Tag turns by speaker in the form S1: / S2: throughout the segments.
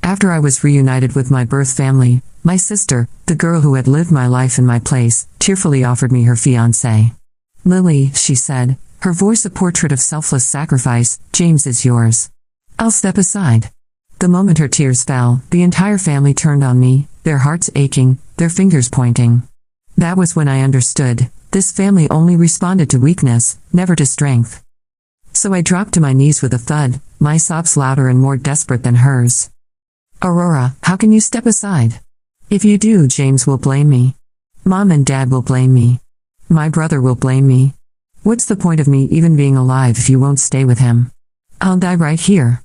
S1: After I was reunited with my birth family, my sister, the girl who had lived my life in my place, tearfully offered me her fiancé. "Lily," she said, her voice a portrait of selfless sacrifice, "James is yours. I'll step aside." The moment her tears fell, the entire family turned on me, their hearts aching, their fingers pointing. That was when I understood, this family only responded to weakness, never to strength. So I dropped to my knees with a thud, my sobs louder and more desperate than hers. "Aurora, how can you step aside? If you do, James will blame me. Mom and Dad will blame me. My brother will blame me. What's the point of me even being alive if you won't stay with him? I'll die right here."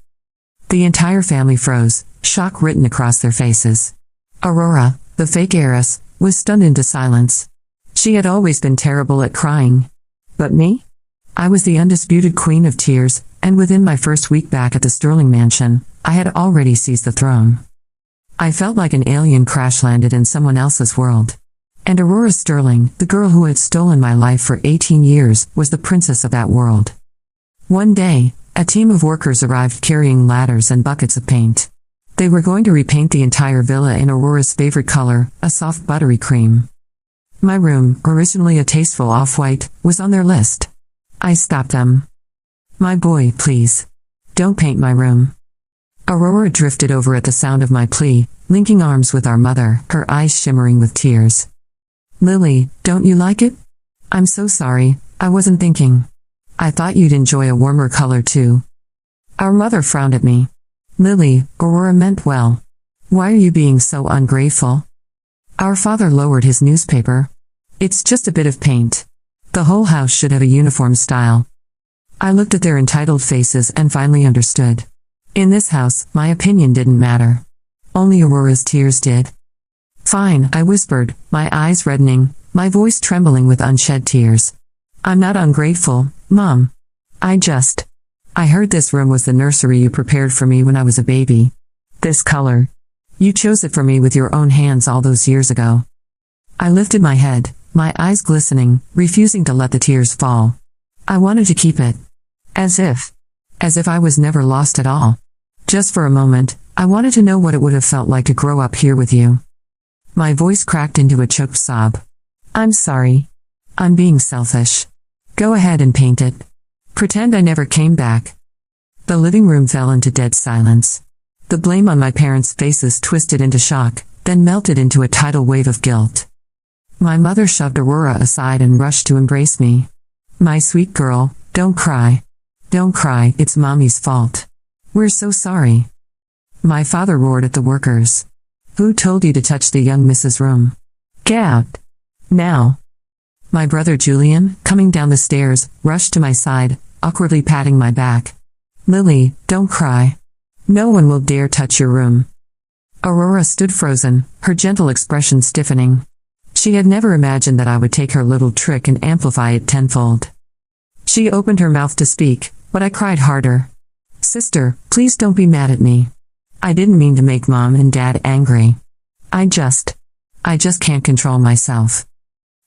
S1: The entire family froze, shock written across their faces. Aurora, the fake heiress, was stunned into silence. She had always been terrible at crying. But me? I was the undisputed queen of tears, and within my first week back at the Sterling mansion, I had already seized the throne. I felt like an alien crash-landed in someone else's world. And Aurora Sterling, the girl who had stolen my life for 18 years, was the princess of that world. One day, a team of workers arrived carrying ladders and buckets of paint. They were going to repaint the entire villa in Aurora's favorite color, a soft buttery cream. My room, originally a tasteful off-white, was on their list. I stopped them. "My boy, please. Don't paint my room." Aurora drifted over at the sound of my plea, linking arms with our mother, her eyes shimmering with tears. "Lily, don't you like it? I'm so sorry, I wasn't thinking. I thought you'd enjoy a warmer color too." Our mother frowned at me. "Lily, Aurora meant well. Why are you being so ungrateful?" Our father lowered his newspaper. "It's just a bit of paint. The whole house should have a uniform style." I looked at their entitled faces and finally understood. In this house, my opinion didn't matter. Only Aurora's tears did. "Fine," I whispered, my eyes reddening, my voice trembling with unshed tears. "I'm not ungrateful, Mom. I heard this room was the nursery you prepared for me when I was a baby. This color. You chose it for me with your own hands all those years ago." I lifted my head, my eyes glistening, refusing to let the tears fall. I wanted to keep it. As if I was never lost at all. Just for a moment, I wanted to know what it would have felt like to grow up here with you. My voice cracked into a choked sob. "I'm sorry. I'm being selfish. Go ahead and paint it. Pretend I never came back." The living room fell into dead silence. The blame on my parents' faces twisted into shock, then melted into a tidal wave of guilt. My mother shoved Aurora aside and rushed to embrace me. "My sweet girl, don't cry. Don't cry, it's Mommy's fault. We're so sorry." My father roared at the workers. "Who told you to touch the young Mrs. Room? Get out. Now." My brother Julian, coming down the stairs, rushed to my side, awkwardly patting my back. "Lily, don't cry. No one will dare touch your room." Aurora stood frozen, her gentle expression stiffening. She had never imagined that I would take her little trick and amplify it tenfold. She opened her mouth to speak, but I cried harder. "Sister, please don't be mad at me. I didn't mean to make Mom and Dad angry. I just can't control myself."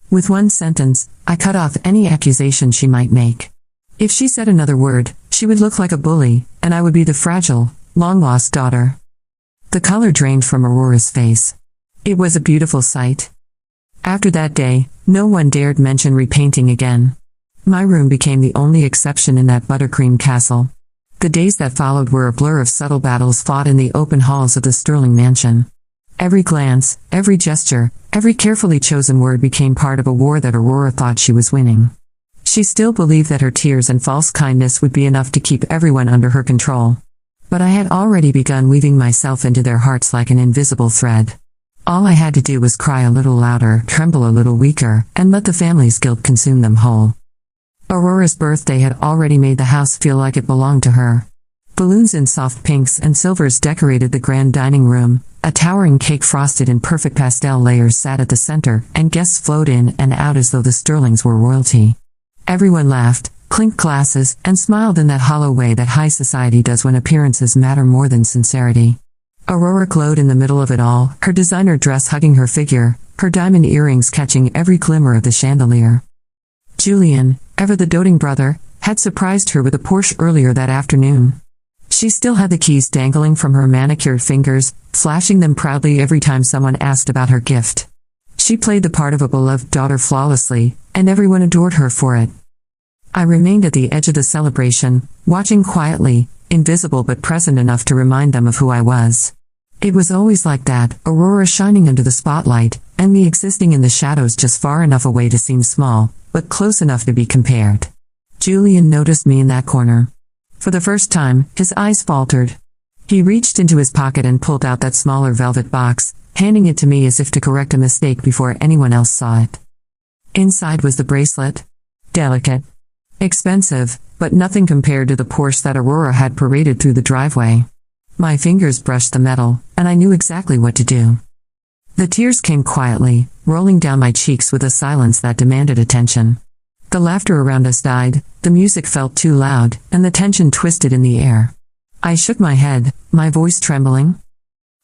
S1: With one sentence, I cut off any accusation she might make. If she said another word, she would look like a bully, and I would be the fragile, long-lost daughter. The color drained from Aurora's face. It was a beautiful sight. After that day, no one dared mention repainting again. My room became the only exception in that buttercream castle. The days that followed were a blur of subtle battles fought in the open halls of the Sterling mansion. Every glance, every gesture, every carefully chosen word became part of a war that Aurora thought she was winning. She still believed that her tears and false kindness would be enough to keep everyone under her control. But I had already begun weaving myself into their hearts like an invisible thread. All I had to do was cry a little louder, tremble a little weaker, and let the family's guilt consume them whole. Aurora's birthday had already made the house feel like it belonged to her. Balloons in soft pinks and silvers decorated the grand dining room, a towering cake frosted in perfect pastel layers sat at the center, and guests flowed in and out as though the Sterlings were royalty. Everyone laughed, clinked glasses, and smiled in that hollow way that high society does when appearances matter more than sincerity. Aurora glowed in the middle of it all, her designer dress hugging her figure, her diamond earrings catching every glimmer of the chandelier. Julian, ever the doting brother, had surprised her with a Porsche earlier that afternoon. She still had the keys dangling from her manicured fingers, flashing them proudly every time someone asked about her gift. She played the part of a beloved daughter flawlessly, and everyone adored her for it. I remained at the edge of the celebration, watching quietly, invisible but present enough to remind them of who I was. It was always like that, Aurora shining under the spotlight, and me existing in the shadows just far enough away to seem small, but close enough to be compared. Julian noticed me in that corner. For the first time, his eyes faltered. He reached into his pocket and pulled out that smaller velvet box, handing it to me as if to correct a mistake before anyone else saw it. Inside was the bracelet. Delicate. Expensive, but nothing compared to the Porsche that Aurora had paraded through the driveway. My fingers brushed the metal, and I knew exactly what to do. The tears came quietly, rolling down my cheeks with a silence that demanded attention. The laughter around us died, the music felt too loud, and the tension twisted in the air. I shook my head, my voice trembling.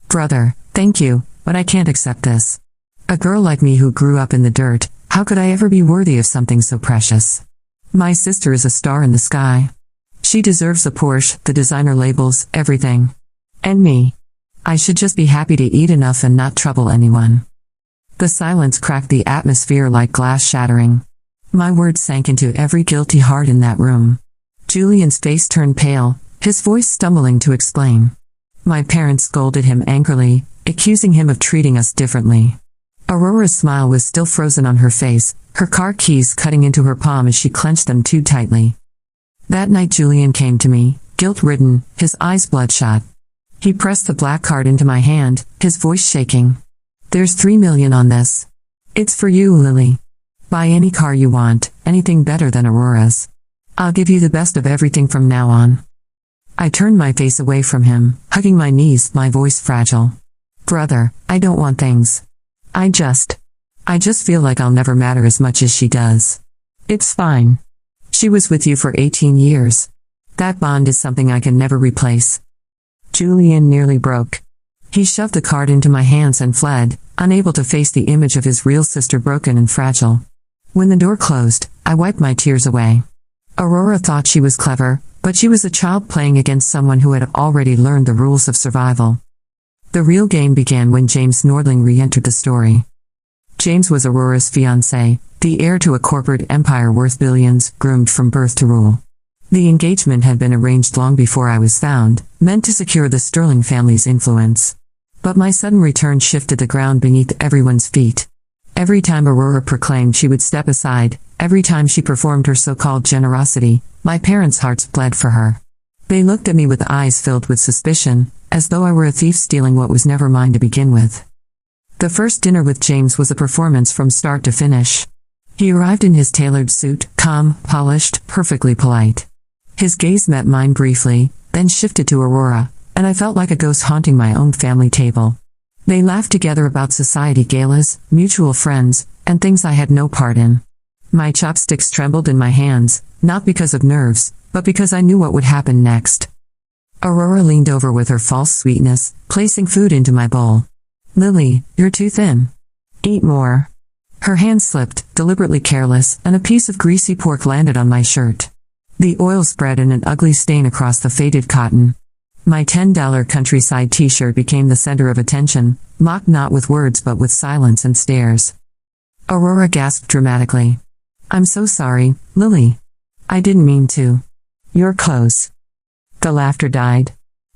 S1: Brother, thank you, but I can't accept this. A girl like me who grew up in the dirt, how could I ever be worthy of something so precious? My sister is a star in the sky. She deserves the Porsche, the designer labels, everything. And me. I should just be happy to eat enough and not trouble anyone. The silence cracked the atmosphere like glass shattering. My words sank into every guilty heart in that room. Julian's face turned pale, his voice stumbling to explain. My parents scolded him angrily, accusing him of treating us differently. Aurora's smile was still frozen on her face, her car keys cutting into her palm as she clenched them too tightly. That night Julian came to me, guilt-ridden, his eyes bloodshot. He pressed the black card into my hand, his voice shaking. There's $3 million on this. It's for you, Lily. Buy any car you want, anything better than Aurora's. I'll give you the best of everything from now on. I turned my face away from him, hugging my knees, my voice fragile. Brother, I don't want things. I just feel like I'll never matter as much as she does. It's fine. She was with you for 18 years. That bond is something I can never replace. Julian nearly broke. He shoved the card into my hands and fled, unable to face the image of his real sister broken and fragile. When the door closed, I wiped my tears away. Aurora thought she was clever, but she was a child playing against someone who had already learned the rules of survival. The real game began when James Nordling re-entered the story. James was Aurora's fiancé, the heir to a corporate empire worth billions, groomed from birth to rule. The engagement had been arranged long before I was found, meant to secure the Sterling family's influence. But my sudden return shifted the ground beneath everyone's feet. Every time Aurora proclaimed she would step aside, every time she performed her so-called generosity, my parents' hearts bled for her. They looked at me with eyes filled with suspicion, as though I were a thief stealing what was never mine to begin with. The first dinner with James was a performance from start to finish. He arrived in his tailored suit, calm, polished, perfectly polite. His gaze met mine briefly, then shifted to Aurora, and I felt like a ghost haunting my own family table. They laughed together about society galas, mutual friends, and things I had no part in. My chopsticks trembled in my hands, not because of nerves, but because I knew what would happen next. Aurora leaned over with her false sweetness, placing food into my bowl. Lily, you're too thin. Eat more. Her hand slipped, deliberately careless, and a piece of greasy pork landed on my shirt. The oil spread in an ugly stain across the faded cotton. My $10 countryside t-shirt became the center of attention, mocked not with words but with silence and stares. Aurora gasped dramatically. I'm so sorry, Lily. I didn't mean to. Your clothes. The laughter died.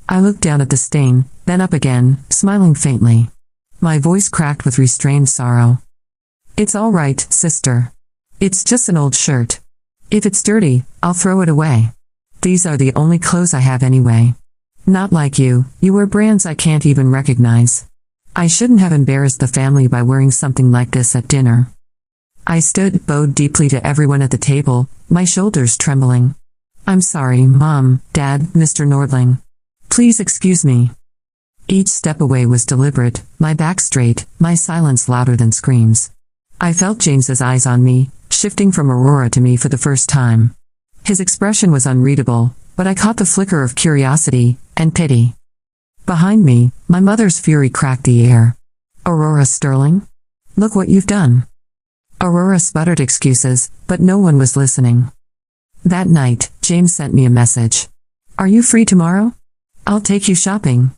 S1: I looked down at the stain, then up again, smiling faintly. My voice cracked with restrained sorrow. It's all right, sister. It's just an old shirt. If it's dirty, I'll throw it away. These are the only clothes I have anyway. Not like you, you wear brands I can't even recognize. I shouldn't have embarrassed the family by wearing something like this at dinner. I stood, bowed deeply to everyone at the table, my shoulders trembling. I'm sorry, Mom, Dad, Mr. Nordling. Please excuse me. Each step away was deliberate, my back straight, my silence louder than screams. I felt James's eyes on me, shifting from Aurora to me for the first time. His expression was unreadable, but I caught the flicker of curiosity and pity. Behind me, my mother's fury cracked the air. Aurora Sterling? Look what you've done. Aurora sputtered excuses, but no one was listening. That night, James sent me a message. Are you free tomorrow? I'll take you shopping.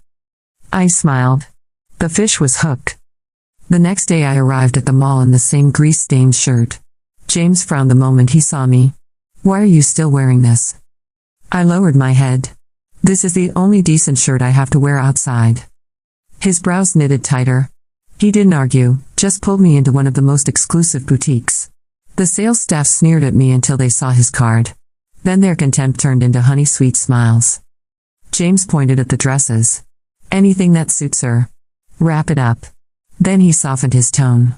S1: I smiled. The fish was hooked. The next day I arrived at the mall in the same grease-stained shirt. James frowned the moment he saw me. Why are you still wearing this? I lowered my head. This is the only decent shirt I have to wear outside. His brows knitted tighter. He didn't argue, just pulled me into one of the most exclusive boutiques. The sales staff sneered at me until they saw his card. Then their contempt turned into honey-sweet smiles. James pointed at the dresses. Anything that suits her. Wrap it up. Then he softened his tone.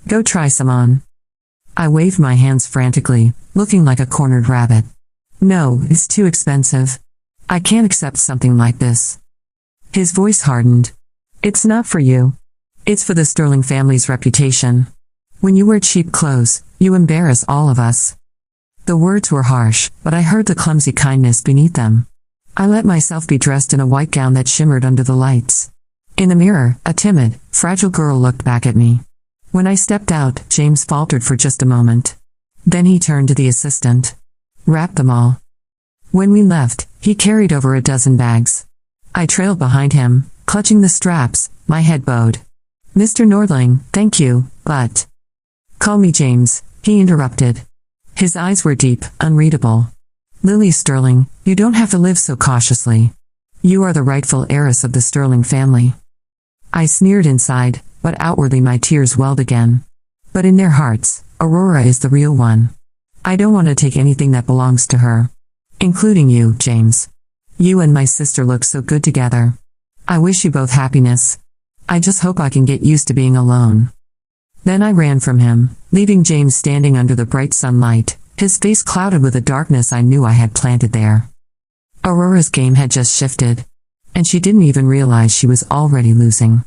S1: Go try some on. I waved my hands frantically, looking like a cornered rabbit. No, it's too expensive. I can't accept something like this. His voice hardened. It's not for you. It's for the Sterling family's reputation. When you wear cheap clothes, you embarrass all of us. The words were harsh, but I heard the clumsy kindness beneath them. I let myself be dressed in a white gown that shimmered under the lights. In the mirror, a timid, fragile girl looked back at me. When I stepped out, James faltered for just a moment. Then he turned to the assistant. Wrap them all. When we left, he carried over a dozen bags. I trailed behind him, clutching the straps, my head bowed. Mr. Nordling, thank you, but... Call me James, he interrupted. His eyes were deep, unreadable. Lily Sterling, you don't have to live so cautiously. You are the rightful heiress of the Sterling family. I sneered inside, but outwardly my tears welled again. But in their hearts, Aurora is the real one. I don't want to take anything that belongs to her. Including you, James. You and my sister look so good together. I wish you both happiness. I just hope I can get used to being alone. Then I ran from him, leaving James standing under the bright sunlight, his face clouded with a darkness I knew I had planted there. Aurora's game had just shifted. And she didn't even realize she was already losing.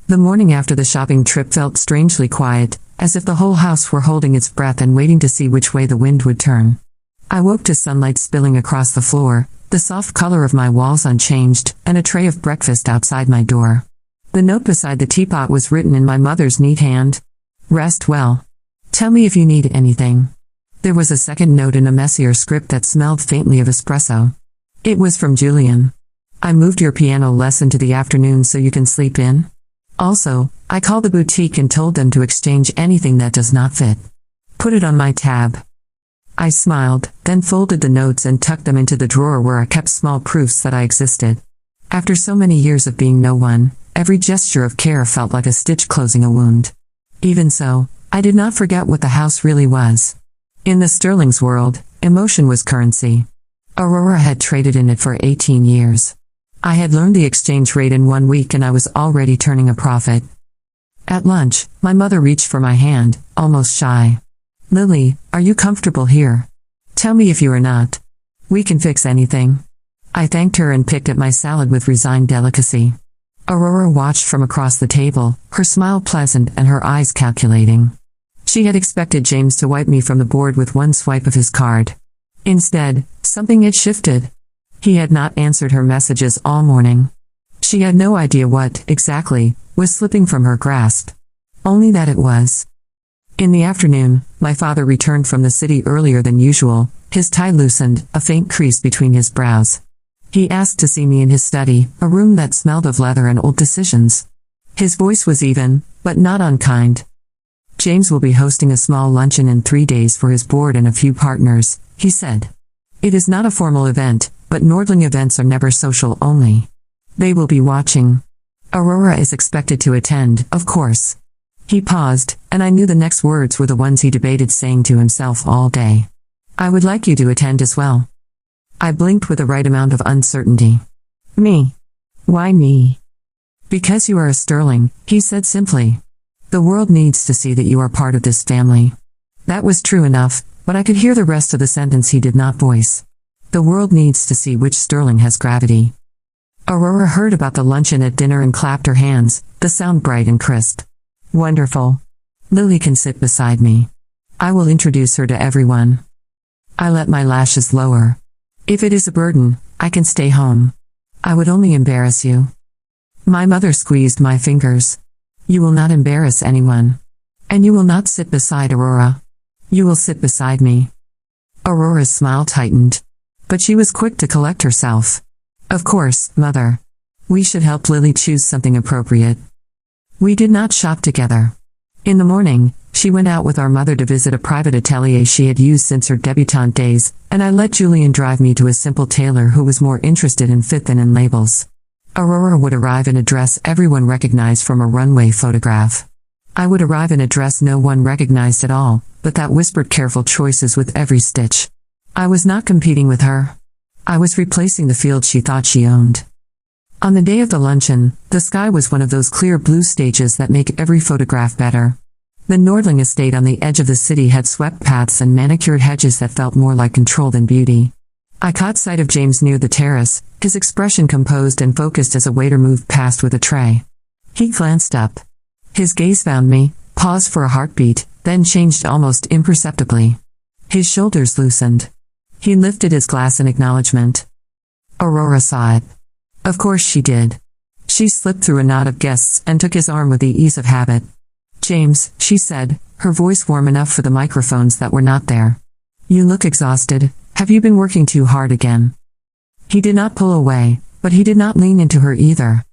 S1: The morning after the shopping trip felt strangely quiet, as if the whole house were holding its breath and waiting to see which way the wind would turn. I woke to sunlight spilling across the floor, the soft color of my walls unchanged, and a tray of breakfast outside my door. The note beside the teapot was written in my mother's neat hand. Rest well. Tell me if you need anything. There was a second note in a messier script that smelled faintly of espresso. It was from Julian. I moved your piano lesson to the afternoon so you can sleep in. Also, I called the boutique and told them to exchange anything that does not fit. Put it on my tab. I smiled, then folded the notes and tucked them into the drawer where I kept small proofs that I existed. After so many years of being no one, every gesture of care felt like a stitch closing a wound. Even so, I did not forget what the house really was. In the Sterling's world, emotion was currency. Aurora had traded in it for 18 years. I had learned the exchange rate in 1 week and I was already turning a profit. At lunch, my mother reached for my hand, almost shy. Lily, are you comfortable here? Tell me if you are not. We can fix anything. I thanked her and picked at my salad with resigned delicacy. Aurora watched from across the table, her smile pleasant and her eyes calculating. She had expected James to wipe me from the board with one swipe of his card. Instead, something had shifted. He had not answered her messages all morning. She had no idea what, exactly, was slipping from her grasp. Only that it was. In the afternoon, my father returned from the city earlier than usual, his tie loosened, a faint crease between his brows. He asked to see me in his study, a room that smelled of leather and old decisions. His voice was even, but not unkind. James will be hosting a small luncheon in 3 days for his board and a few partners, he said. It is not a formal event, but Nordling events are never social only. They will be watching. Aurora is expected to attend, of course. He paused, and I knew the next words were the ones he debated saying to himself all day. I would like you to attend as well. I blinked with the right amount of uncertainty. Me? Why me? Because you are a Sterling, he said simply. The world needs to see that you are part of this family. That was true enough, but I could hear the rest of the sentence he did not voice. The world needs to see which Sterling has gravity. Aurora heard about the luncheon at dinner and clapped her hands, the sound bright and crisp. Wonderful. Lily can sit beside me. I will introduce her to everyone. I let my lashes lower. If it is a burden, I can stay home. I would only embarrass you. My mother squeezed my fingers. You will not embarrass anyone. And you will not sit beside Aurora. You will sit beside me. Aurora's smile tightened. But she was quick to collect herself. Of course, Mother. We should help Lily choose something appropriate. We did not shop together. In the morning, she went out with our mother to visit a private atelier she had used since her debutante days, and I let Julian drive me to a simple tailor who was more interested in fit than in labels. Aurora would arrive in a dress everyone recognized from a runway photograph. I would arrive in a dress no one recognized at all, but that whispered careful choices with every stitch. I was not competing with her. I was replacing the field she thought she owned. On the day of the luncheon, the sky was one of those clear blue stages that make every photograph better. The Nordling estate on the edge of the city had swept paths and manicured hedges that felt more like control than beauty. I caught sight of James near the terrace, his expression composed and focused as a waiter moved past with a tray. He glanced up. His gaze found me, paused for a heartbeat, then changed almost imperceptibly. His shoulders loosened. He lifted his glass in acknowledgement. Aurora saw it. Of course she did. She slipped through a knot of guests and took his arm with the ease of habit. James, she said, her voice warm enough for the microphones that were not there. You look exhausted. Have you been working too hard again? He did not pull away, but he did not lean into her either.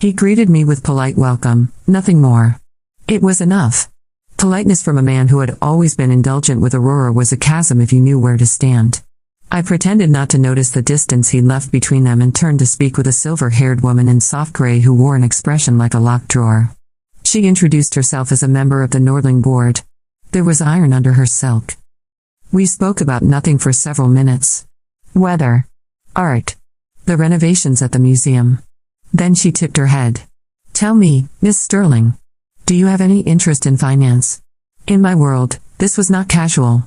S1: He greeted me with polite welcome, nothing more. It was enough. Politeness from a man who had always been indulgent with Aurora was a chasm if you knew where to stand. I pretended not to notice the distance he left between them and turned to speak with a silver-haired woman in soft gray who wore an expression like a locked drawer. She introduced herself as a member of the Nordling board. There was iron under her silk. We spoke about nothing for several minutes. Weather. Art. The renovations at the museum. Then she tipped her head. Tell me, Miss Sterling. Do you have any interest in finance? In my world, this was not casual.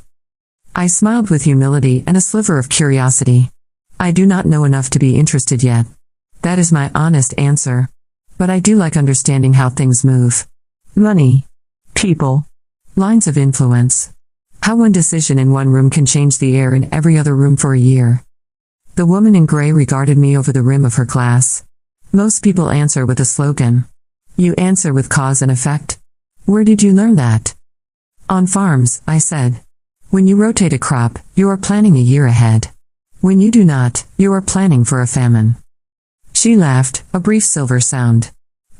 S1: I smiled with humility and a sliver of curiosity. I do not know enough to be interested yet. That is my honest answer. But I do like understanding how things move. Money. People. Lines of influence. How one decision in one room can change the air in every other room for a year. The woman in gray regarded me over the rim of her glass. Most people answer with a slogan. You answer with cause and effect. Where did you learn that? On farms, I said. When you rotate a crop, you are planning a year ahead. When you do not, you are planning for a famine. She laughed, a brief silver sound.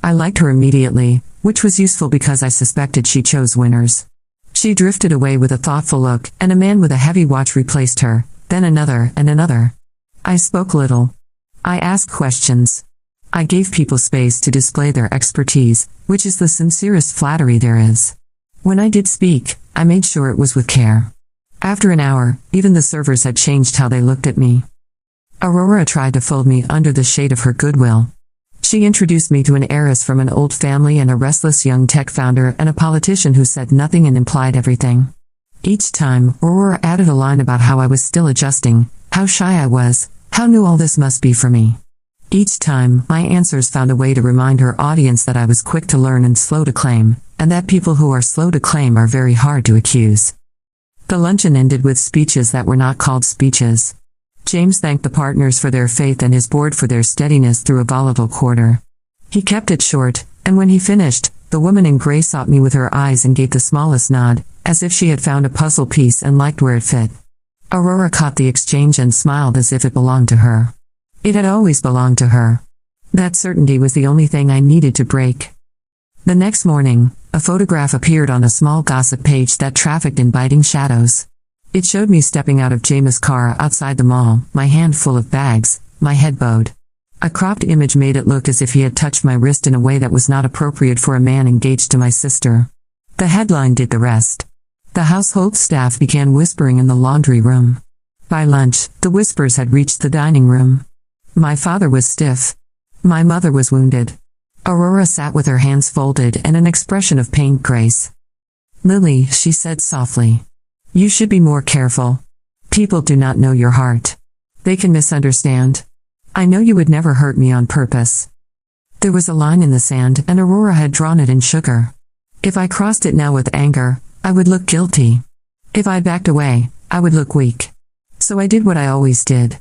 S1: I liked her immediately, which was useful because I suspected she chose winners. She drifted away with a thoughtful look, and a man with a heavy watch replaced her, then another and another. I spoke little. I asked questions. I gave people space to display their expertise, which is the sincerest flattery there is. When I did speak, I made sure it was with care. After an hour, even the servers had changed how they looked at me. Aurora tried to fold me under the shade of her goodwill. She introduced me to an heiress from an old family and a restless young tech founder and a politician who said nothing and implied everything. Each time, Aurora added a line about how I was still adjusting, how shy I was, how new all this must be for me. Each time, my answers found a way to remind her audience that I was quick to learn and slow to claim, and that people who are slow to claim are very hard to accuse. The luncheon ended with speeches that were not called speeches. James thanked the partners for their faith and his board for their steadiness through a volatile quarter. He kept it short, and when he finished, the woman in gray sought me with her eyes and gave the smallest nod, as if she had found a puzzle piece and liked where it fit. Aurora caught the exchange and smiled as if it belonged to her. It had always belonged to her. That certainty was the only thing I needed to break. The next morning, a photograph appeared on a small gossip page that trafficked in biting shadows. It showed me stepping out of James' car outside the mall, my hand full of bags, my head bowed. A cropped image made it look as if he had touched my wrist in a way that was not appropriate for a man engaged to my sister. The headline did the rest. The household staff began whispering in the laundry room. By lunch, the whispers had reached the dining room. My father was stiff. My mother was wounded. Aurora sat with her hands folded and an expression of pained grace. Lily, she said softly. You should be more careful. People do not know your heart. They can misunderstand. I know you would never hurt me on purpose. There was a line in the sand and Aurora had drawn it in sugar. If I crossed it now with anger, I would look guilty. If I backed away, I would look weak. So I did what I always did.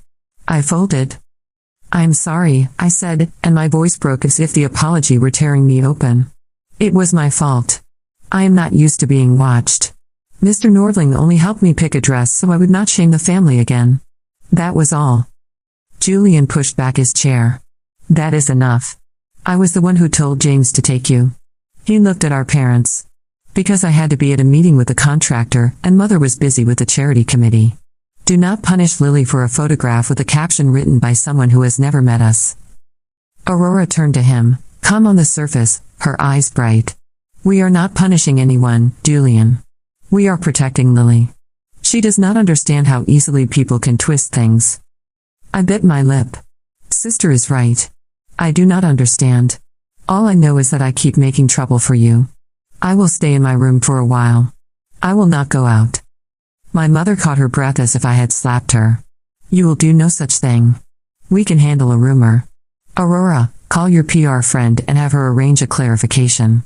S1: I folded. I'm sorry, I said, and my voice broke as if the apology were tearing me open. It was my fault. I am not used to being watched. Mr. Nordling only helped me pick a dress so I would not shame the family again. That was all. Julian pushed back his chair. That is enough. I was the one who told James to take you. He looked at our parents. Because I had to be at a meeting with the contractor, and Mother was busy with the charity committee. Do not punish Lily for a photograph with a caption written by someone who has never met us. Aurora turned to him, calm on the surface, her eyes bright. We are not punishing anyone, Julian. We are protecting Lily. She does not understand how easily people can twist things. I bit my lip. Sister is right. I do not understand. All I know is that I keep making trouble for you. I will stay in my room for a while. I will not go out. My mother caught her breath as if I had slapped her. You will do no such thing. We can handle a rumor. Aurora, call your PR friend and have her arrange a clarification.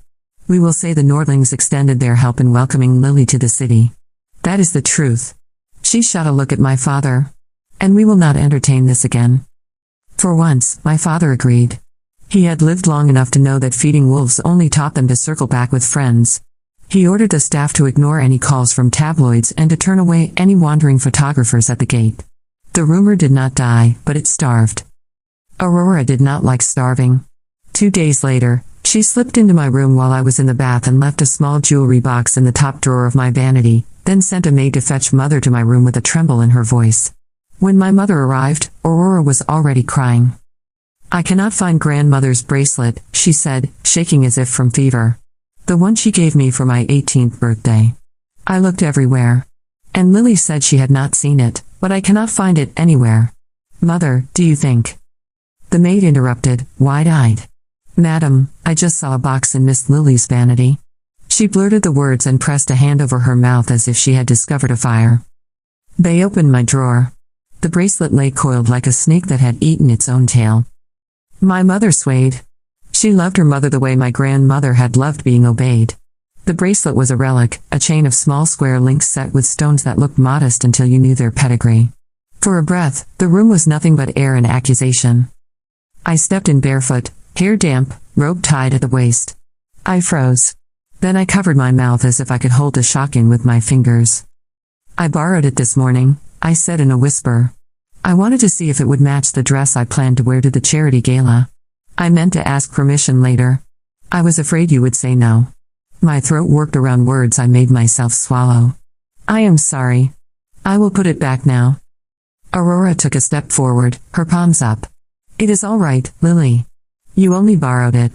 S1: We will say the Nordlings extended their help in welcoming Lily to the city. That is the truth. She shot a look at my father. And we will not entertain this again. For once, my father agreed. He had lived long enough to know that feeding wolves only taught them to circle back with friends. He ordered the staff to ignore any calls from tabloids and to turn away any wandering photographers at the gate. The rumor did not die, but it starved. Aurora did not like starving. 2 days later, she slipped into my room while I was in the bath and left a small jewelry box in the top drawer of my vanity, then sent a maid to fetch Mother to my room with a tremble in her voice. When my mother arrived, Aurora was already crying. I cannot find grandmother's bracelet, she said, shaking as if from fever. The one she gave me for my 18th birthday. I looked everywhere. And Lily said she had not seen it, but I cannot find it anywhere. Mother, do you think? The maid interrupted, wide-eyed. Madam, I just saw a box in Miss Lily's vanity. She blurted the words and pressed a hand over her mouth as if she had discovered a fire. They opened my drawer. The bracelet lay coiled like a snake that had eaten its own tail. My mother swayed. She loved her mother the way my grandmother had loved being obeyed. The bracelet was a relic, a chain of small square links set with stones that looked modest until you knew their pedigree. For a breath, the room was nothing but air and accusation. I stepped in barefoot, hair damp, robe tied at the waist. I froze. Then I covered my mouth as if I could hold the shock in with my fingers. I borrowed it this morning, I said in a whisper. I wanted to see if it would match the dress I planned to wear to the charity gala. I meant to ask permission later. I was afraid you would say no. My throat worked around words I made myself swallow. I am sorry. I will put it back now. Aurora took a step forward, her palms up. It is all right, Lily. You only borrowed it.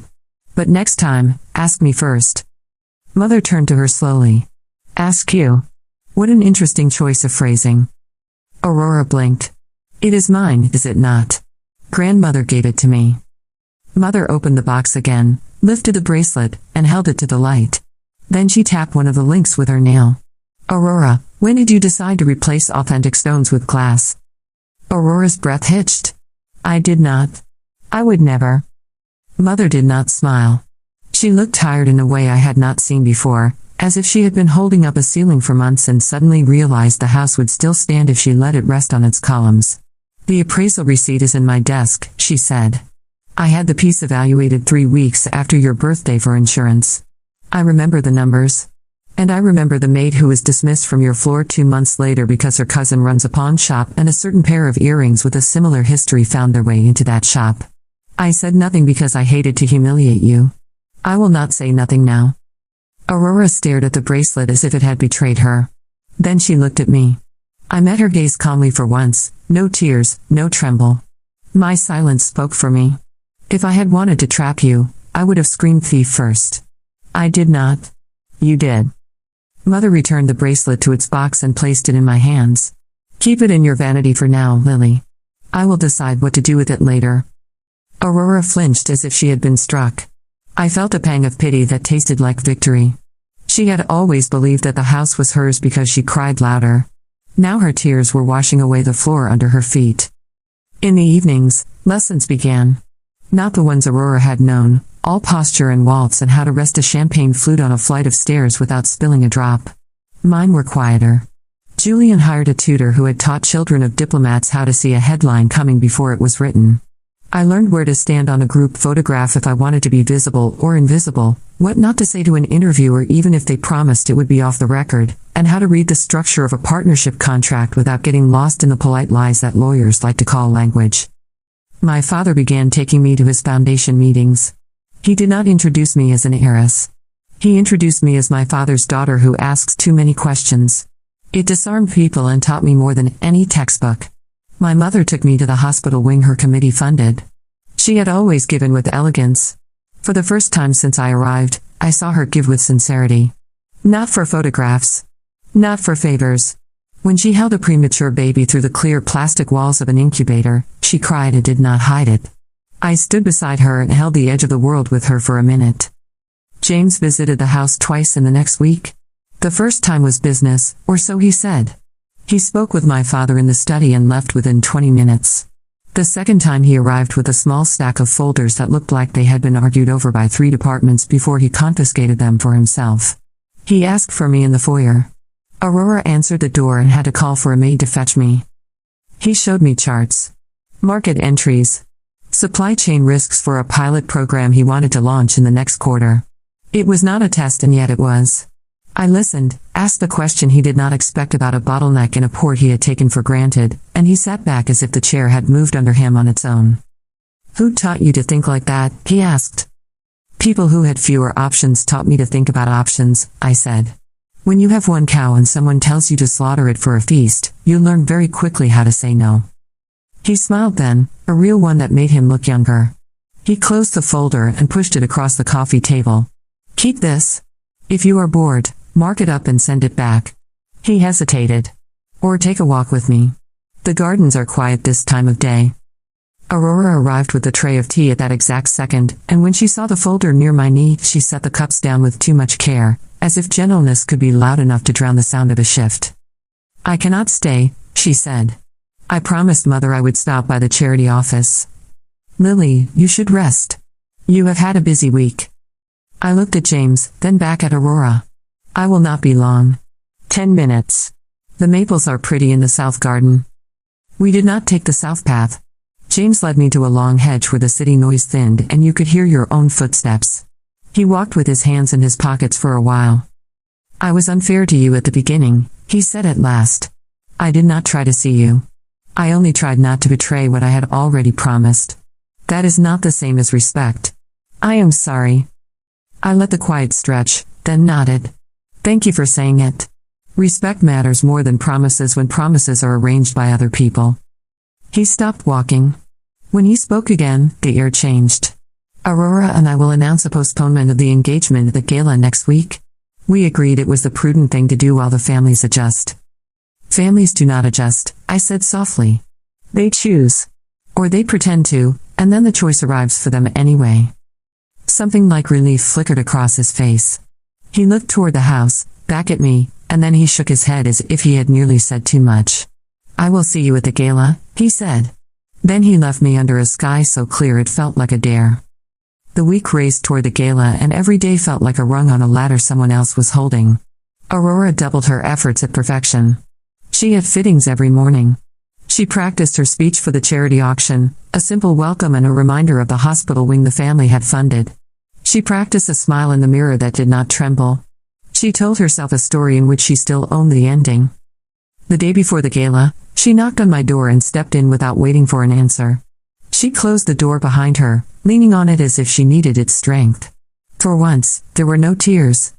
S1: But next time, ask me first. Mother turned to her slowly. Ask you. What an interesting choice of phrasing. Aurora blinked. It is mine, is it not? Grandmother gave it to me. Mother opened the box again, lifted the bracelet, and held it to the light. Then she tapped one of the links with her nail. Aurora, when did you decide to replace authentic stones with glass? Aurora's breath hitched. I did not. I would never. Mother did not smile. She looked tired in a way I had not seen before, as if she had been holding up a ceiling for months and suddenly realized the house would still stand if she let it rest on its columns. The appraisal receipt is in my desk, she said. I had the piece evaluated 3 weeks after your birthday for insurance. I remember the numbers. And I remember the maid who was dismissed from your floor 2 months later because her cousin runs a pawn shop and a certain pair of earrings with a similar history found their way into that shop. I said nothing because I hated to humiliate you. I will not say nothing now. Aurora stared at the bracelet as if it had betrayed her. Then she looked at me. I met her gaze calmly for once, no tears, no tremble. My silence spoke for me. If I had wanted to trap you, I would have screamed thief first. I did not. You did. Mother returned the bracelet to its box and placed it in my hands. Keep it in your vanity for now, Lily. I will decide what to do with it later. Aurora flinched as if she had been struck. I felt a pang of pity that tasted like victory. She had always believed that the house was hers because she cried louder. Now her tears were washing away the floor under her feet. In the evenings, lessons began. Not the ones Aurora had known, all posture and waltz and how to rest a champagne flute on a flight of stairs without spilling a drop. Mine were quieter. Julian hired a tutor who had taught children of diplomats how to see a headline coming before it was written. I learned where to stand on a group photograph if I wanted to be visible or invisible, what not to say to an interviewer even if they promised it would be off the record, and how to read the structure of a partnership contract without getting lost in the polite lies that lawyers like to call language. My father began taking me to his foundation meetings. He did not introduce me as an heiress. He introduced me as my father's daughter who asks too many questions. It disarmed people and taught me more than any textbook. My mother took me to the hospital wing her committee funded. She had always given with elegance. For the first time since I arrived, I saw her give with sincerity. Not for photographs. Not for favors. When she held a premature baby through the clear plastic walls of an incubator, she cried and did not hide it. I stood beside her and held the edge of the world with her for a minute. James visited the house twice in the next week. The first time was business, or so he said. He spoke with my father in the study and left within 20 minutes. The second time he arrived with a small stack of folders that looked like they had been argued over by 3 departments before he confiscated them for himself. He asked for me in the foyer. Aurora answered the door and had to call for a maid to fetch me. He showed me charts. Market entries. Supply chain risks for a pilot program he wanted to launch in the next quarter. It was not a test and yet it was. I listened, asked the question he did not expect about a bottleneck in a port he had taken for granted, and he sat back as if the chair had moved under him on its own. Who taught you to think like that? He asked. People who had fewer options taught me to think about options, I said. When you have one cow and someone tells you to slaughter it for a feast, you learn very quickly how to say no. He smiled then, a real one that made him look younger. He closed the folder and pushed it across the coffee table. Keep this. If you are bored, mark it up and send it back. He hesitated. Or take a walk with me. The gardens are quiet this time of day. Aurora arrived with a tray of tea at that exact second, and when she saw the folder near my knee, she set the cups down with too much care, as if gentleness could be loud enough to drown the sound of a shift. I cannot stay, she said. I promised Mother I would stop by the charity office. Lily, you should rest. You have had a busy week. I looked at James, then back at Aurora. I will not be long. 10 minutes. The maples are pretty in the south garden. We did not take the south path. James led me to a long hedge where the city noise thinned and you could hear your own footsteps. He walked with his hands in his pockets for a while. I was unfair to you at the beginning, he said at last. I did not try to see you. I only tried not to betray what I had already promised. That is not the same as respect. I am sorry. I let the quiet stretch, then nodded. Thank you for saying it. Respect matters more than promises when promises are arranged by other people. He stopped walking. When he spoke again, the air changed. Aurora and I will announce a postponement of the engagement at the gala next week. We agreed it was the prudent thing to do while the families adjust. Families do not adjust, I said softly. They choose. Or they pretend to, and then the choice arrives for them anyway. Something like relief flickered across his face. He looked toward the house, back at me, and then he shook his head as if he had nearly said too much. I will see you at the gala, he said. Then he left me under a sky so clear it felt like a dare. The week raced toward the gala and every day felt like a rung on a ladder someone else was holding. Aurora doubled her efforts at perfection. She had fittings every morning. She practiced her speech for the charity auction, a simple welcome and a reminder of the hospital wing the family had funded. She practiced a smile in the mirror that did not tremble. She told herself a story in which she still owned the ending. The day before the gala, she knocked on my door and stepped in without waiting for an answer. She closed the door behind her, leaning on it as if she needed its strength. For once, there were no tears.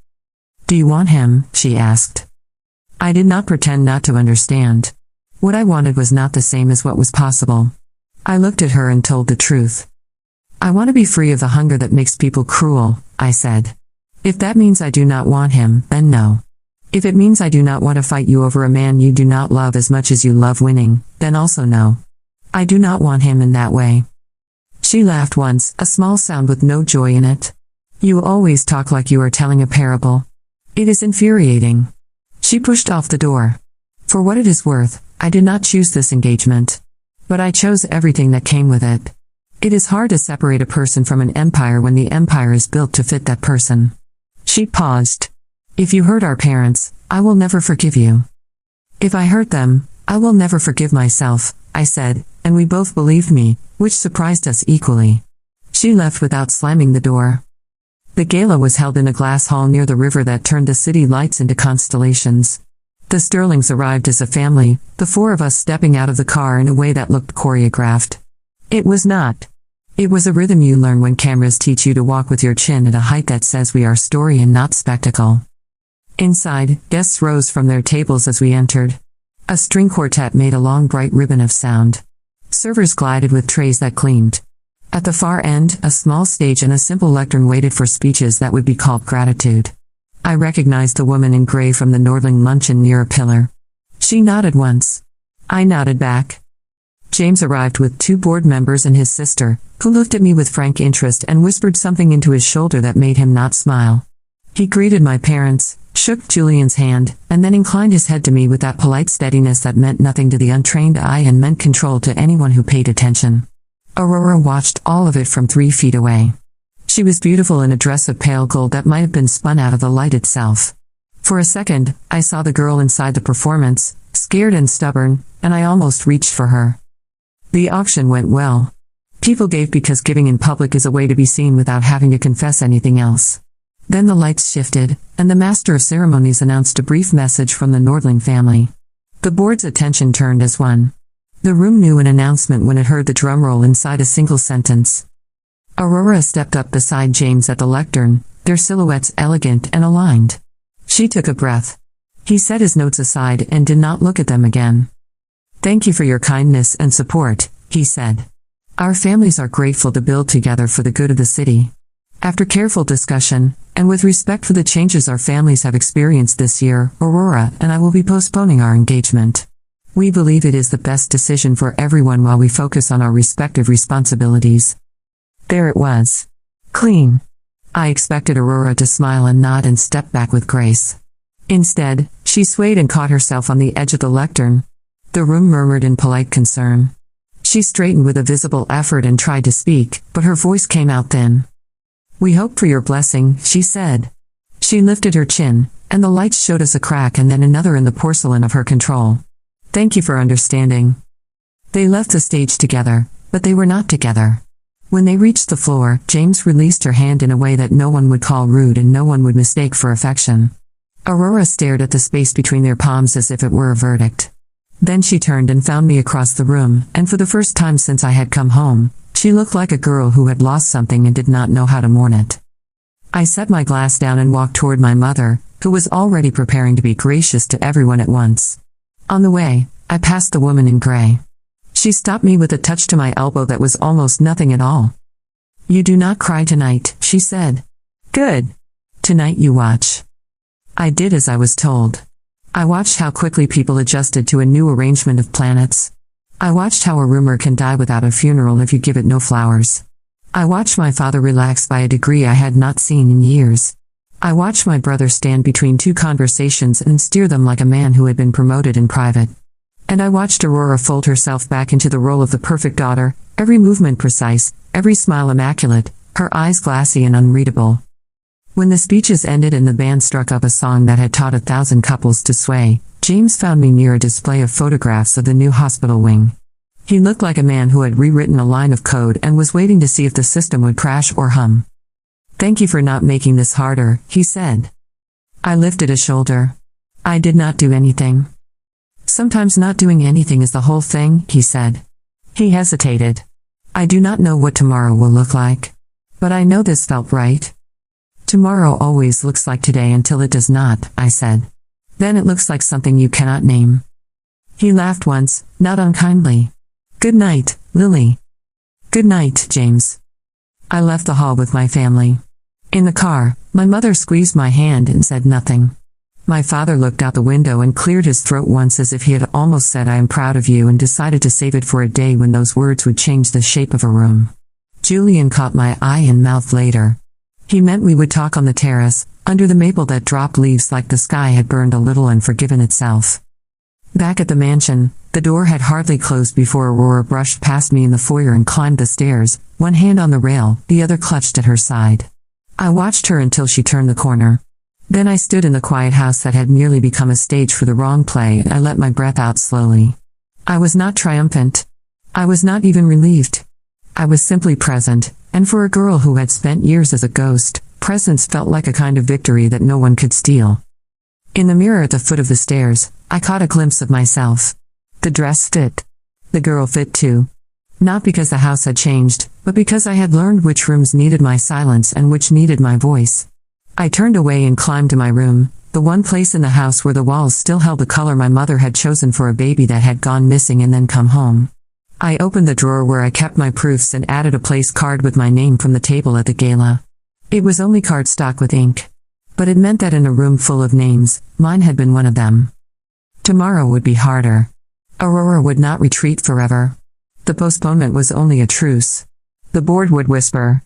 S1: Do you want him? She asked. I did not pretend not to understand. What I wanted was not the same as what was possible. I looked at her and told the truth. I want to be free of the hunger that makes people cruel, I said. If that means I do not want him, then no. If it means I do not want to fight you over a man you do not love as much as you love winning, then also no. I do not want him in that way. She laughed once, a small sound with no joy in it. You always talk like you are telling a parable. It is infuriating. She pushed off the door. For what it is worth, I did not choose this engagement. But I chose everything that came with it. It is hard to separate a person from an empire when the empire is built to fit that person. She paused. If you hurt our parents, I will never forgive you. If I hurt them, I will never forgive myself, I said, and we both believed me, which surprised us equally. She left without slamming the door. The gala was held in a glass hall near the river that turned the city lights into constellations. The Sterlings arrived as a family, the four of us stepping out of the car in a way that looked choreographed. It was not. It was a rhythm you learn when cameras teach you to walk with your chin at a height that says we are story and not spectacle. Inside, guests rose from their tables as we entered. A string quartet made a long bright ribbon of sound. Servers glided with trays that gleamed. At the far end, a small stage and a simple lectern waited for speeches that would be called gratitude. I recognized the woman in gray from the Nordling luncheon near a pillar. She nodded once. I nodded back. James arrived with 2 board members and his sister, who looked at me with frank interest and whispered something into his shoulder that made him not smile. He greeted my parents, shook Julian's hand, and then inclined his head to me with that polite steadiness that meant nothing to the untrained eye and meant control to anyone who paid attention. Aurora watched all of it from 3 feet away. She was beautiful in a dress of pale gold that might have been spun out of the light itself. For a second, I saw the girl inside the performance, scared and stubborn, and I almost reached for her. The auction went well. People gave because giving in public is a way to be seen without having to confess anything else. Then the lights shifted, and the master of ceremonies announced a brief message from the Nordling family. The board's attention turned as one. The room knew an announcement when it heard the drum roll inside a single sentence. Aurora stepped up beside James at the lectern, their silhouettes elegant and aligned. She took a breath. He set his notes aside and did not look at them again. "Thank you for your kindness and support," he said. "Our families are grateful to build together for the good of the city." After careful discussion, and with respect for the changes our families have experienced this year, Aurora and I will be postponing our engagement. We believe it is the best decision for everyone while we focus on our respective responsibilities. There it was. Clean. I expected Aurora to smile and nod and step back with grace. Instead, she swayed and caught herself on the edge of the lectern. The room murmured in polite concern. She straightened with a visible effort and tried to speak, but her voice came out thin. "We hope for your blessing," she said. She lifted her chin, and the lights showed us a crack and then another in the porcelain of her control. "Thank you for understanding." They left the stage together, but they were not together. When they reached the floor, James released her hand in a way that no one would call rude and no one would mistake for affection. Aurora stared at the space between their palms as if it were a verdict. Then she turned and found me across the room, and for the first time since I had come home, she looked like a girl who had lost something and did not know how to mourn it. I set my glass down and walked toward my mother, who was already preparing to be gracious to everyone at once. On the way, I passed the woman in gray. She stopped me with a touch to my elbow that was almost nothing at all. "You do not cry tonight," she said. "Good. Tonight you watch." I did as I was told. I watched how quickly people adjusted to a new arrangement of planets. I watched how a rumor can die without a funeral if you give it no flowers. I watched my father relax by a degree I had not seen in years. I watched my brother stand between 2 conversations and steer them like a man who had been promoted in private. And I watched Aurora fold herself back into the role of the perfect daughter, every movement precise, every smile immaculate, her eyes glassy and unreadable. When the speeches ended and the band struck up a song that had taught 1,000 couples to sway, James found me near a display of photographs of the new hospital wing. He looked like a man who had rewritten a line of code and was waiting to see if the system would crash or hum. "Thank you for not making this harder," he said. I lifted a shoulder. "I did not do anything." "Sometimes not doing anything is the whole thing," he said. He hesitated. "I do not know what tomorrow will look like. But I know this felt right." "Tomorrow always looks like today until it does not," I said. "Then it looks like something you cannot name." He laughed once, not unkindly. "Good night, Lily." "Good night, James." I left the hall with my family. In the car, my mother squeezed my hand and said nothing. My father looked out the window and cleared his throat once as if he had almost said "I am proud of you" and decided to save it for a day when those words would change the shape of a room. Julian caught my eye and mouthed later. He meant we would talk on the terrace, under the maple that dropped leaves like the sky had burned a little and forgiven itself. Back at the mansion, the door had hardly closed before Aurora brushed past me in the foyer and climbed the stairs, one hand on the rail, the other clutched at her side. I watched her until she turned the corner. Then I stood in the quiet house that had nearly become a stage for the wrong play and I let my breath out slowly. I was not triumphant. I was not even relieved. I was simply present, and for a girl who had spent years as a ghost, Presence felt like a kind of victory that no one could steal. In the mirror at the foot of the stairs, I caught a glimpse of myself. The dress fit. The girl fit too. Not because the house had changed, but because I had learned which rooms needed my silence and which needed my voice. I turned away and climbed to my room, the one place in the house where the walls still held the color my mother had chosen for a baby that had gone missing and then come home. I opened the drawer where I kept my proofs and added a place card with my name from the table at the gala. It was only cardstock with ink. But it meant that in a room full of names, mine had been one of them. Tomorrow would be harder. Aurora would not retreat forever. The postponement was only a truce. The board would whisper.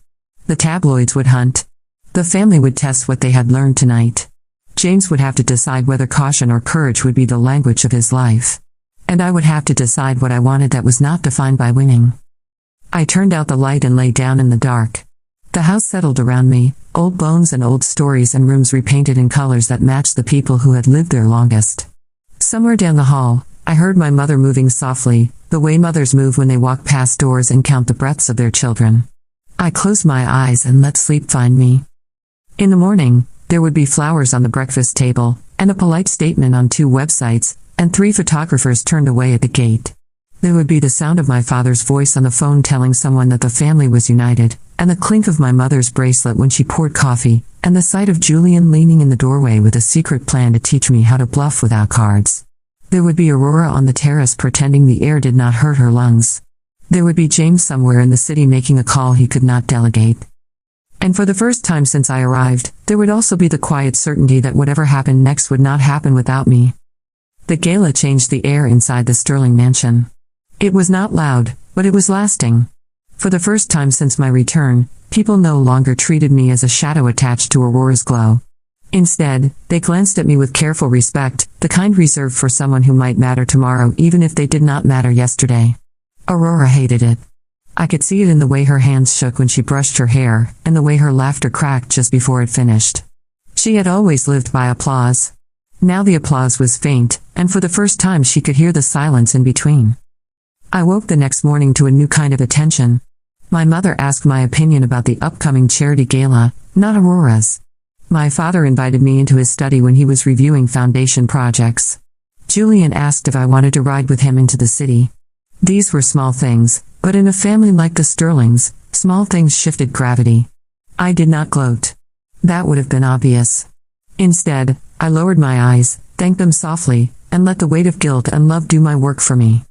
S1: The tabloids would hunt. The family would test what they had learned tonight. James would have to decide whether caution or courage would be the language of his life. And I would have to decide what I wanted that was not defined by winning. I turned out the light and lay down in the dark. The house settled around me, old bones and old stories and rooms repainted in colors that matched the people who had lived there longest. Somewhere down the hall, I heard my mother moving softly, the way mothers move when they walk past doors and count the breaths of their children. I closed my eyes and let sleep find me. In the morning, there would be flowers on the breakfast table, and a polite statement on 2 websites, and 3 photographers turned away at the gate. There would be the sound of my father's voice on the phone telling someone that the family was united, and the clink of my mother's bracelet when she poured coffee, and the sight of Julian leaning in the doorway with a secret plan to teach me how to bluff without cards. There would be Aurora on the terrace pretending the air did not hurt her lungs. There would be James somewhere in the city making a call he could not delegate. And for the first time since I arrived, there would also be the quiet certainty that whatever happened next would not happen without me. The gala changed the air inside the Sterling mansion. It was not loud, but it was lasting. For the first time since my return, people no longer treated me as a shadow attached to Aurora's glow. Instead, they glanced at me with careful respect, the kind reserved for someone who might matter tomorrow even if they did not matter yesterday. Aurora hated it. I could see it in the way her hands shook when she brushed her hair, and the way her laughter cracked just before it finished. She had always lived by applause. Now the applause was faint, and for the first time she could hear the silence in between. I woke the next morning to a new kind of attention. My mother asked my opinion about the upcoming charity gala, not Aurora's. My father invited me into his study when he was reviewing foundation projects. Julian asked if I wanted to ride with him into the city. These were small things, but in a family like the Sterlings, small things shifted gravity. I did not gloat. That would have been obvious. Instead, I lowered my eyes, thanked them softly, and let the weight of guilt and love do my work for me.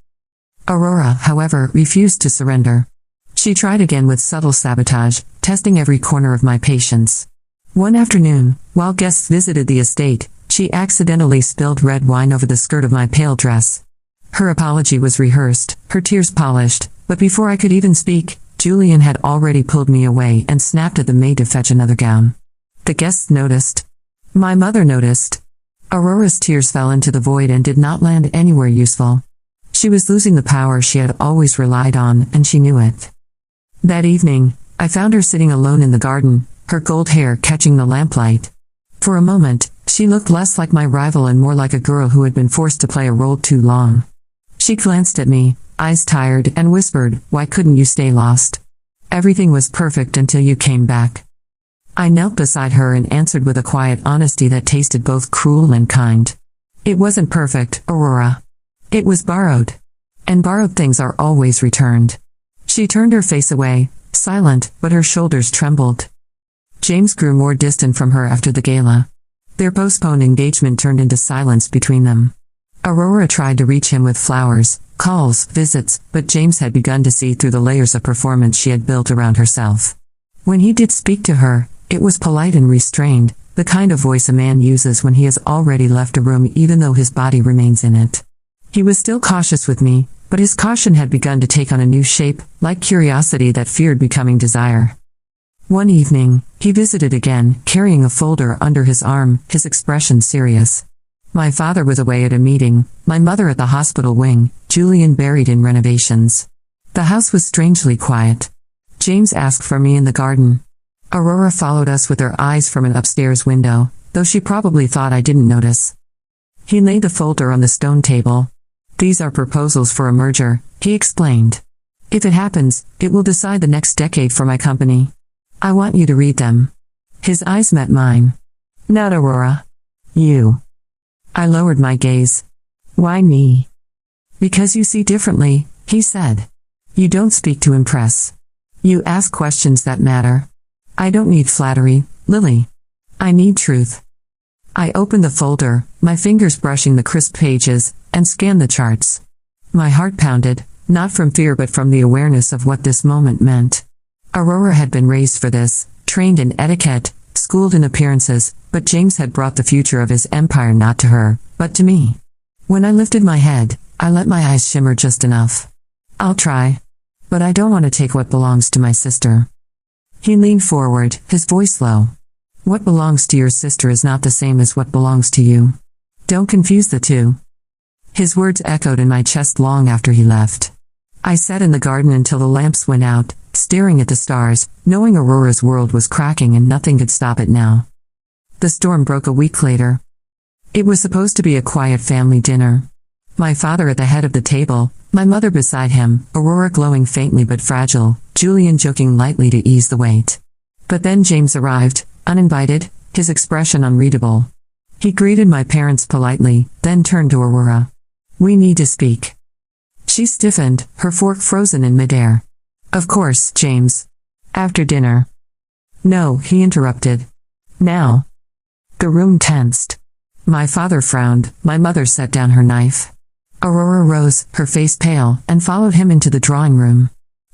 S1: Aurora, however, refused to surrender. She tried again with subtle sabotage, testing every corner of my patience. One afternoon, while guests visited the estate, she accidentally spilled red wine over the skirt of my pale dress. Her apology was rehearsed, her tears polished, but before I could even speak, Julian had already pulled me away and snapped at the maid to fetch another gown. The guests noticed. My mother noticed. Aurora's tears fell into the void and did not land anywhere useful. She was losing the power she had always relied on, and she knew it. That evening, I found her sitting alone in the garden, her gold hair catching the lamplight. For a moment, she looked less like my rival and more like a girl who had been forced to play a role too long. She glanced at me, eyes tired, and whispered, "Why couldn't you stay lost? Everything was perfect until you came back." I knelt beside her and answered with a quiet honesty that tasted both cruel and kind. "It wasn't perfect, Aurora. It was borrowed. And borrowed things are always returned." She turned her face away, silent, but her shoulders trembled. James grew more distant from her after the gala. Their postponed engagement turned into silence between them. Aurora tried to reach him with flowers, calls, visits, but James had begun to see through the layers of performance she had built around herself. When he did speak to her, it was polite and restrained, the kind of voice a man uses when he has already left a room even though his body remains in it. He was still cautious with me, but his caution had begun to take on a new shape, like curiosity that feared becoming desire. One evening, he visited again, carrying a folder under his arm, his expression serious. My father was away at a meeting, my mother at the hospital wing, Julian buried in renovations. The house was strangely quiet. James asked for me in the garden. Aurora followed us with her eyes from an upstairs window, though she probably thought I didn't notice. He laid the folder on the stone table. "These are proposals for a merger," he explained. "If it happens, it will decide the next decade for my company. I want you to read them." His eyes met mine. Not Aurora. You. I lowered my gaze. Why me? Because you see differently, he said. You don't speak to impress. You ask questions that matter. I don't need flattery, Lily. I need truth. I opened the folder, my fingers brushing the crisp pages, and scanned the charts. My heart pounded, not from fear but from the awareness of what this moment meant. Aurora had been raised for this, trained in etiquette, schooled in appearances, but James had brought the future of his empire not to her, but to me. When I lifted my head, I let my eyes shimmer just enough. I'll try. But I don't want to take what belongs to my sister. He leaned forward, his voice low. What belongs to your sister is not the same as what belongs to you. Don't confuse the two. His words echoed in my chest long after he left. I sat in the garden until the lamps went out, staring at the stars, knowing Aurora's world was cracking and nothing could stop it now. The storm broke a week later. It was supposed to be a quiet family dinner. My father at the head of the table, my mother beside him, Aurora glowing faintly but fragile, Julian joking lightly to ease the weight. But then James arrived, uninvited, his expression unreadable. He greeted my parents politely, then turned to Aurora. We need to speak. She stiffened, her fork frozen in midair. Of course, James. After dinner. No, he interrupted. Now. The room tensed. My father frowned, my mother set down her knife. Aurora rose, her face pale, and followed him into the drawing room.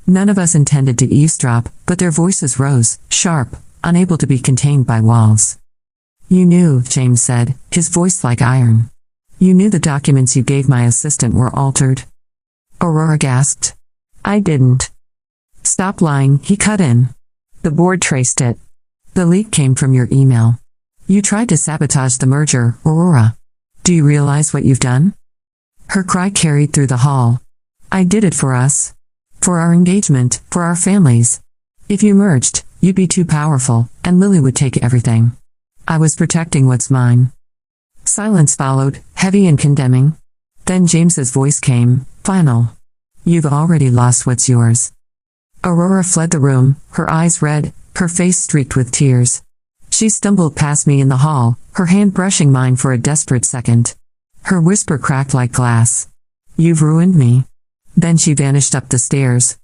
S1: None of us intended to eavesdrop, but their voices rose, sharp, unable to be contained by walls. You knew, James said, his voice like iron. You knew the documents you gave my assistant were altered. Aurora gasped. I didn't. Stop lying, he cut in. The board traced it. The leak came from your email. You tried to sabotage the merger, Aurora. Do you realize what you've done? Her cry carried through the hall. I did it for us. For our engagement, for our families. If you merged, you'd be too powerful, and Lily would take everything. I was protecting what's mine. Silence followed, heavy and condemning. Then James's voice came, final. You've already lost what's yours. Aurora fled the room, her eyes red, her face streaked with tears. She stumbled past me in the hall, her hand brushing mine for a desperate second. Her whisper cracked like glass. You've ruined me. Then she vanished up the stairs.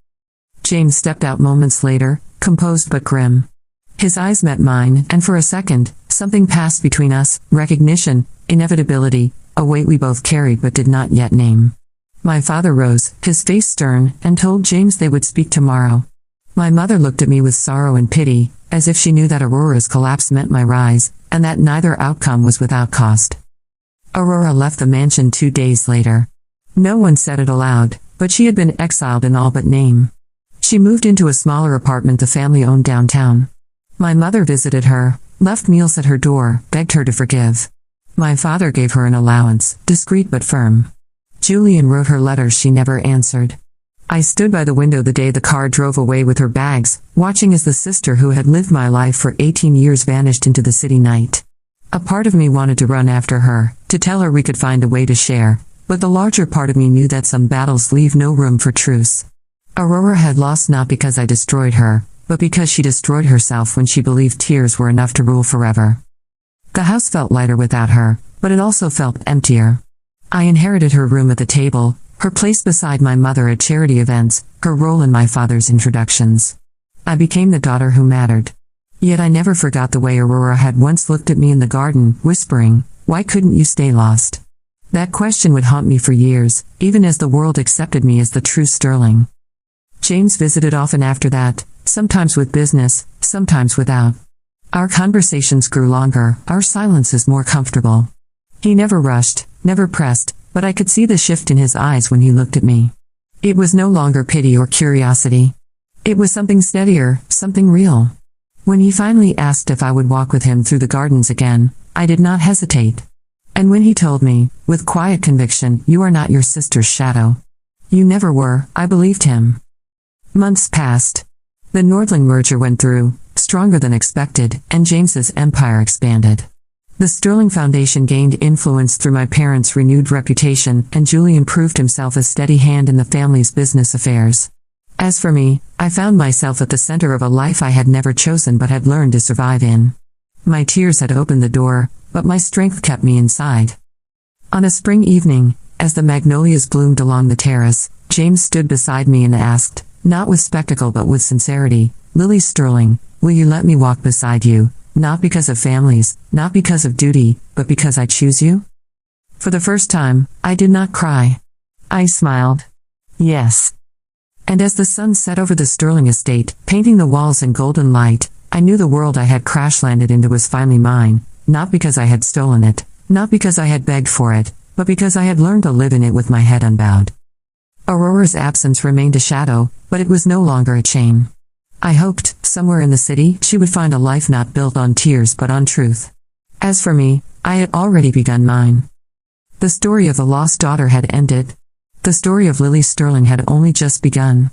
S1: James stepped out moments later, composed but grim. His eyes met mine, and for a second, something passed between us, recognition, inevitability, a weight we both carried but did not yet name. My father rose, his face stern, and told James they would speak tomorrow. My mother looked at me with sorrow and pity, as if she knew that Aurora's collapse meant my rise, and that neither outcome was without cost. Aurora left the mansion 2 days later. No one said it aloud, but she had been exiled in all but name. She moved into a smaller apartment the family owned downtown. My mother visited her, left meals at her door, begged her to forgive. My father gave her an allowance, discreet but firm. Julian wrote her letters she never answered. I stood by the window the day the car drove away with her bags, watching as the sister who had lived my life for 18 years vanished into the city night. A part of me wanted to run after her, to tell her we could find a way to share, but the larger part of me knew that some battles leave no room for truce. Aurora had lost not because I destroyed her, but because she destroyed herself when she believed tears were enough to rule forever. The house felt lighter without her, but it also felt emptier. I inherited her room at the table, her place beside my mother at charity events, her role in my father's introductions. I became the daughter who mattered. Yet I never forgot the way Aurora had once looked at me in the garden, whispering, "Why couldn't you stay lost?" That question would haunt me for years, even as the world accepted me as the true Sterling. James visited often after that, sometimes with business, sometimes without. Our conversations grew longer, our silences more comfortable. He never rushed, never pressed, but I could see the shift in his eyes when he looked at me. It was no longer pity or curiosity. It was something steadier, something real. When he finally asked if I would walk with him through the gardens again, I did not hesitate. And when he told me, with quiet conviction, "You are not your sister's shadow. You never were," I believed him. Months passed. The Nordling merger went through, stronger than expected, and James's empire expanded. The Sterling Foundation gained influence through my parents' renewed reputation, and Julian proved himself a steady hand in the family's business affairs. As for me, I found myself at the center of a life I had never chosen but had learned to survive in. My tears had opened the door, but my strength kept me inside. On a spring evening, as the magnolias bloomed along the terrace, James stood beside me and asked, not with spectacle but with sincerity, "Lily Sterling, will you let me walk beside you, not because of families, not because of duty, but because I choose you?" For the first time, I did not cry. I smiled. Yes. And as the sun set over the Sterling estate, painting the walls in golden light, I knew the world I had crash-landed into was finally mine, not because I had stolen it, not because I had begged for it, but because I had learned to live in it with my head unbowed. Aurora's absence remained a shadow, but it was no longer a shame. I hoped, somewhere in the city, she would find a life not built on tears but on truth. As for me, I had already begun mine. The story of the lost daughter had ended. The story of Lily Sterling had only just begun.